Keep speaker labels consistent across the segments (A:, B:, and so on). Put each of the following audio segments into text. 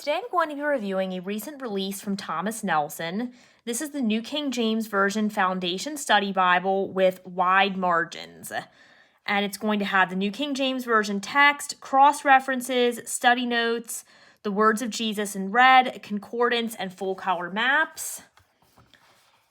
A: Today I'm going to be reviewing a recent release from Thomas Nelson. This is the New King James Version Foundation Study Bible with wide margins. And it's going to have the New King James Version text, cross-references, study notes, the words of Jesus in red, concordance, and full-color maps.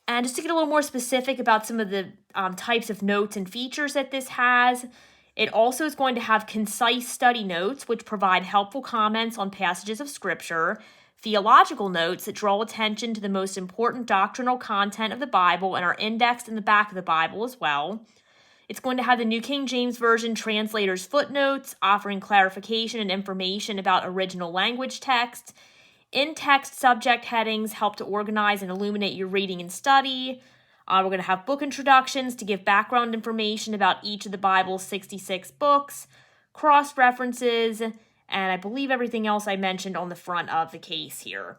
A: And just to get a little more specific about some of the types of notes and features that this has, it also is going to have concise study notes, which provide helpful comments on passages of Scripture, theological notes that draw attention to the most important doctrinal content of the Bible and are indexed in the back of the Bible as well. It's going to have the New King James Version translator's footnotes, offering clarification and information about original language text. In-text subject headings help to organize and illuminate your reading and study. We're going to have book introductions to give background information about each of the Bible's 66 books, cross-references, and I believe everything else I mentioned on the front of the case here.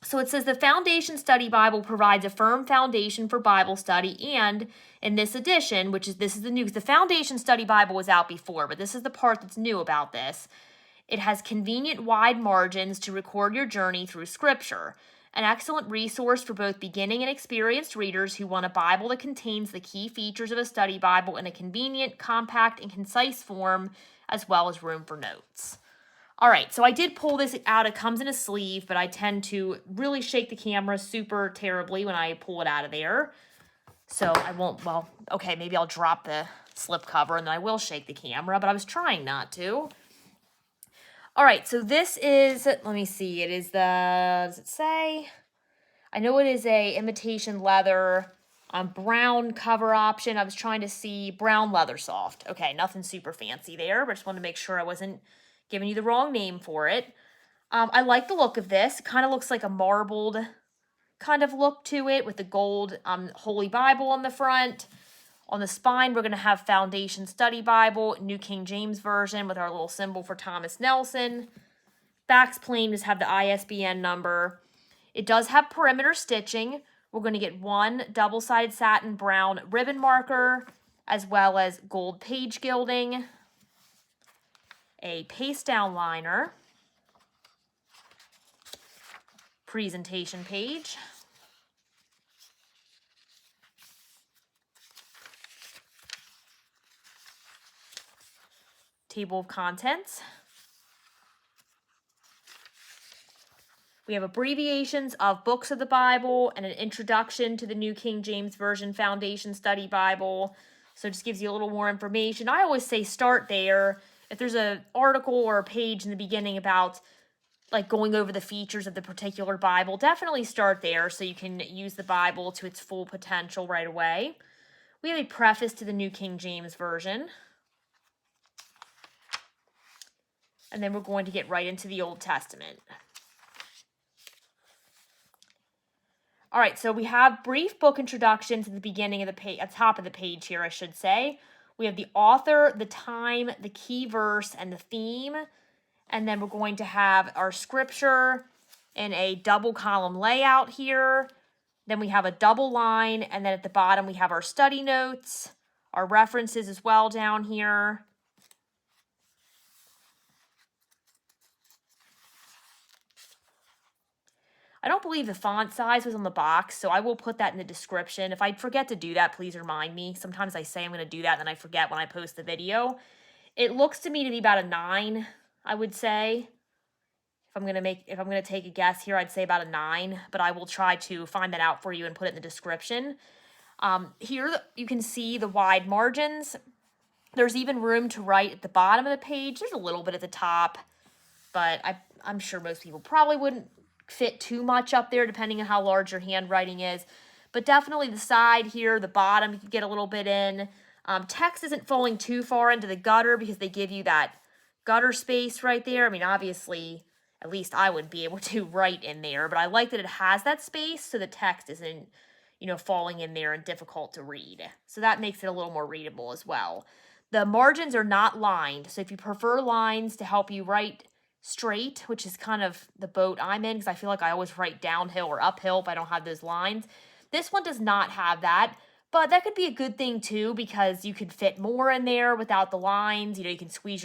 A: So it says the Foundation Study Bible provides a firm foundation for Bible study, and in this edition, this is the new, the Foundation Study Bible was out before, but this is the part that's new about this. It has convenient wide margins to record your journey through Scripture. An excellent resource for both beginning and experienced readers who want a Bible that contains the key features of a study Bible in a convenient, compact, and concise form, as well as room for notes. All right, so I did pull this out. It comes in a sleeve, but I tend to really shake the camera super terribly when I pull it out of there. So I won't, okay, maybe I'll drop the slip cover and then I will shake the camera, but I was trying not to. All right, so this is, let me see, it is does it say? I know it is a imitation leather brown cover option. I was trying to see brown leather soft. Okay, nothing super fancy there, but I just wanted to make sure I wasn't giving you the wrong name for it. I like the look of this. It kind of looks like a marbled kind of look to it with the gold Holy Bible on the front. On the spine, we're going to have Foundation Study Bible, New King James Version with our little symbol for Thomas Nelson. Back's plain, just have the ISBN number. It does have perimeter stitching. We're going to get one double-sided satin brown ribbon marker, as well as gold page gilding, a paste-down liner, presentation page, table of contents. We have abbreviations of books of the Bible and an introduction to the New King James Version Foundation Study Bible. So it just gives you a little more information. I always say start there. If there's an article or a page in the beginning about like going over the features of the particular Bible, definitely start there so you can use the Bible to its full potential right away. We have a preface to the New King James Version. And then we're going to get right into the Old Testament. All right, so we have brief book introductions at the beginning of the page, at the top of the page here, I should say. We have the author, the time, the key verse, and the theme. And then we're going to have our scripture in a double column layout here. Then we have a double line, and then at the bottom we have our study notes, our references as well down here. I don't believe the font size was on the box, so I will put that in the description. If I forget to do that, please remind me. Sometimes I say I'm going to do that, and then I forget when I post the video. It looks to me to be about a 9, I would say. If I'm going to take a guess here, I'd say about a 9, but I will try to find that out for you and put it in the description. Here you can see the wide margins. There's even room to write at the bottom of the page. There's a little bit at the top, but I'm sure most people probably wouldn't fit too much up there depending on how large your handwriting is, but definitely the side here, the bottom, you can get a little bit in. Text isn't falling too far into the gutter because they give you that gutter space right there. I mean, obviously, at least I wouldn't be able to write in there, but I like that it has that space so the text isn't, falling in there and difficult to read. So that makes it a little more readable as well. The margins are not lined, so if you prefer lines to help you write straight, which is kind of the boat I'm in because I feel like I always write downhill or uphill if I don't have those lines. This one does not have that, but that could be a good thing too because you could fit more in there without the lines. You can squeeze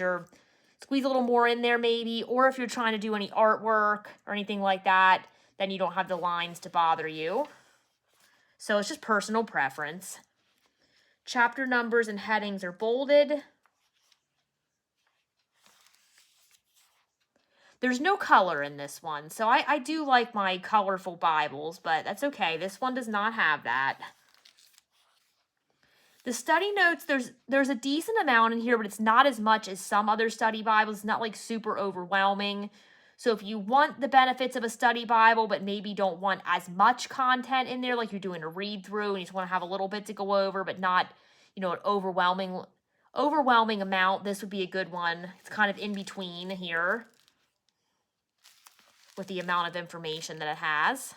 A: squeeze a little more in there maybe, or if you're trying to do any artwork or anything like that, then you don't have the lines to bother you. So it's just personal preference. Chapter numbers and headings are bolded. There's no color in this one, so I do like my colorful Bibles, but that's okay. This one does not have that. The study notes, there's a decent amount in here, but it's not as much as some other study Bibles. It's not like super overwhelming. So if you want the benefits of a study Bible, but maybe don't want as much content in there, like you're doing a read through and you just want to have a little bit to go over, but not, you know, an overwhelming amount, this would be a good one. It's kind of in between here with the amount of information that it has.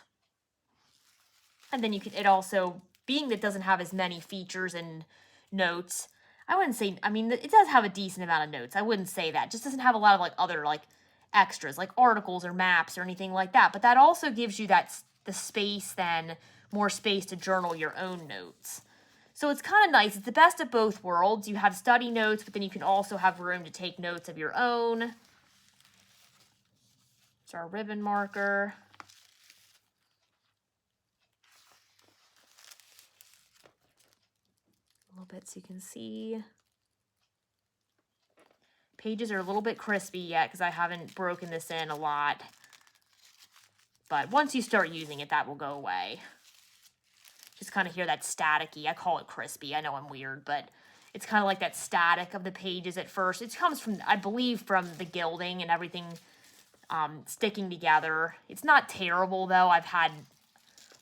A: And then it also, being that it doesn't have as many features and notes, I wouldn't say, I mean, it does have a decent amount of notes. I wouldn't say that. It just doesn't have a lot of like other like extras, like articles or maps or anything like that. But that also gives you the space then, more space to journal your own notes. So it's kind of nice. It's the best of both worlds. You have study notes, but then you can also have room to take notes of your own. It's our ribbon marker. A little bit so you can see. Pages are a little bit crispy yet because I haven't broken this in a lot. But once you start using it, that will go away. Just kind of hear that staticky. I call it crispy. I know I'm weird, but it's kind of like that static of the pages at first. It comes from, I believe, from the gilding and everything sticking together. It's not terrible, though. I've had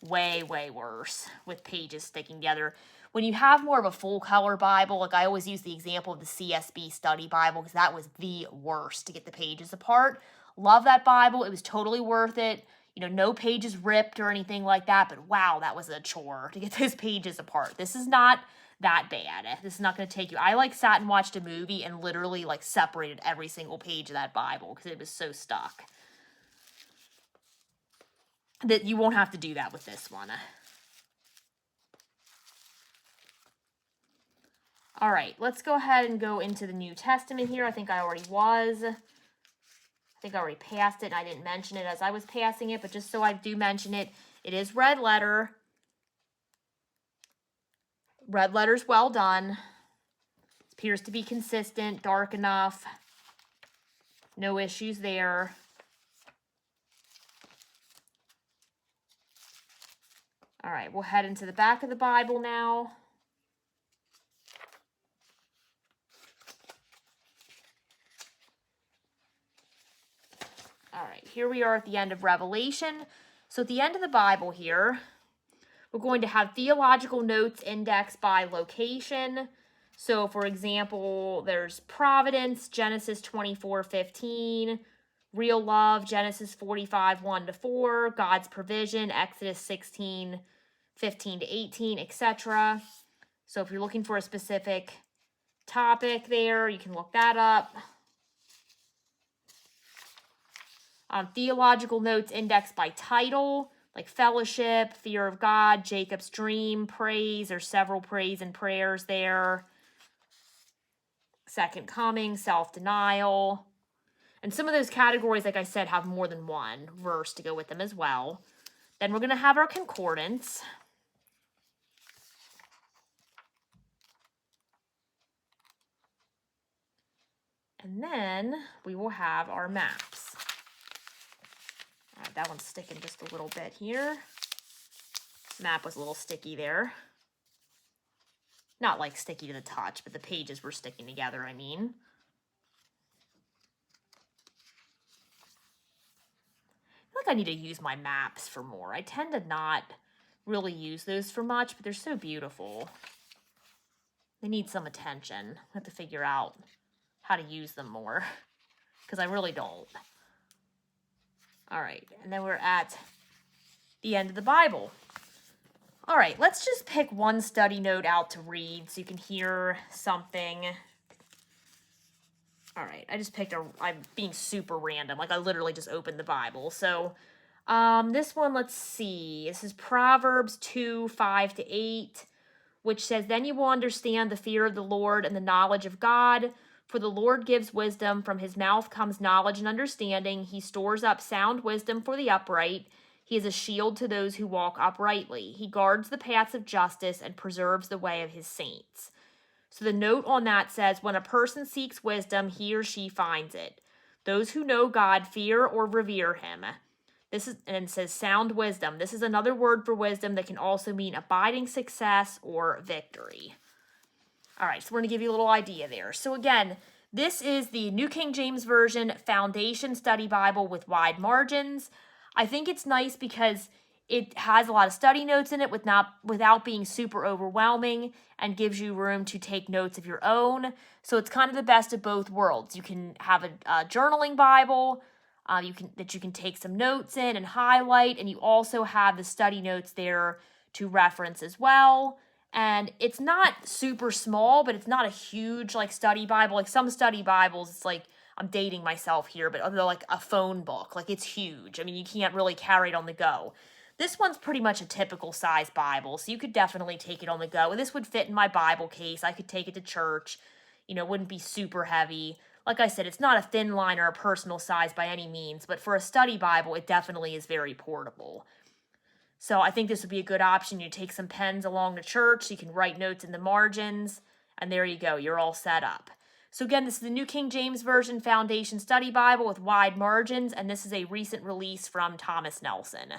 A: way, way worse with pages sticking together. When you have more of a full color Bible, like I always use the example of the CSB study Bible because that was the worst to get the pages apart. Love that Bible. It was totally worth it. You know, no pages ripped or anything like that, but wow, that was a chore to get those pages apart. This is not that bad. This is not going to take you. I like sat and watched a movie and literally like separated every single page of that Bible because it was so stuck. That you won't have to do that with this one. All right, let's go ahead and go into the New Testament here. I think I already was. I think I already passed it and I didn't mention it as I was passing it, but just so I do mention it, it is red letter. Red letter's well done. It appears to be consistent, dark enough. No issues there. All right, we'll head into the back of the Bible now. All right, here we are at the end of Revelation. So at the end of the Bible here, we're going to have theological notes indexed by location. So for example, there's Providence, Genesis 24:15, Real Love, Genesis 45, 1-4, God's Provision, Exodus 16, 15-18, etc. So if you're looking for a specific topic there, you can look that up. Theological notes indexed by title, like fellowship, fear of God, Jacob's dream, praise. There's several praise and prayers there. Second coming, self-denial. And some of those categories, like I said, have more than one verse to go with them as well. Then we're going to have our concordance. And then we will have our maps. All right, that one's sticking just a little bit here. Map was a little sticky there. Not like sticky to the touch, but the pages were sticking together, I mean. I feel like I need to use my maps for more. I tend to not really use those for much, but they're so beautiful. They need some attention. I have to figure out how to use them more, because I really don't. All right, and then we're at the end of the Bible. All right, let's just pick one study note out to read so you can hear something. All right, I just picked I'm being super random. Like I literally just opened the Bible. So this one, let's see. This is Proverbs 2, 5-8, which says, "Then you will understand the fear of the Lord and the knowledge of God, For the Lord gives wisdom, from his mouth comes knowledge and understanding. He stores up sound wisdom for the upright. He is a shield to those who walk uprightly. He guards the paths of justice and preserves the way of his saints. So the note on that says, when a person seeks wisdom, he or she finds it. Those who know God fear or revere him. And it says sound wisdom. This is another word for wisdom that can also mean abiding success or victory. All right, so we're going to give you a little idea there. So again, this is the New King James Version Foundation Study Bible with wide margins. I think it's nice because it has a lot of study notes in it without being super overwhelming, and gives you room to take notes of your own. So it's kind of the best of both worlds. You can have a journaling Bible you can take some notes in and highlight, and you also have the study notes there to reference as well. And it's not super small, but it's not a huge study Bible. Like some study Bibles, it's like, I'm dating myself here, but they're like a phone book. Like it's huge. I mean, you can't really carry it on the go. This one's pretty much a typical size Bible, so you could definitely take it on the go. And this would fit in my Bible case. I could take it to church. It wouldn't be super heavy. Like I said, it's not a thin line or a personal size by any means, but for a study Bible, it definitely is very portable. So I think this would be a good option. You take some pens along to church, so you can write notes in the margins, and there you go. You're all set up. So again, this is the New King James Version Foundation Study Bible with wide margins, and this is a recent release from Thomas Nelson.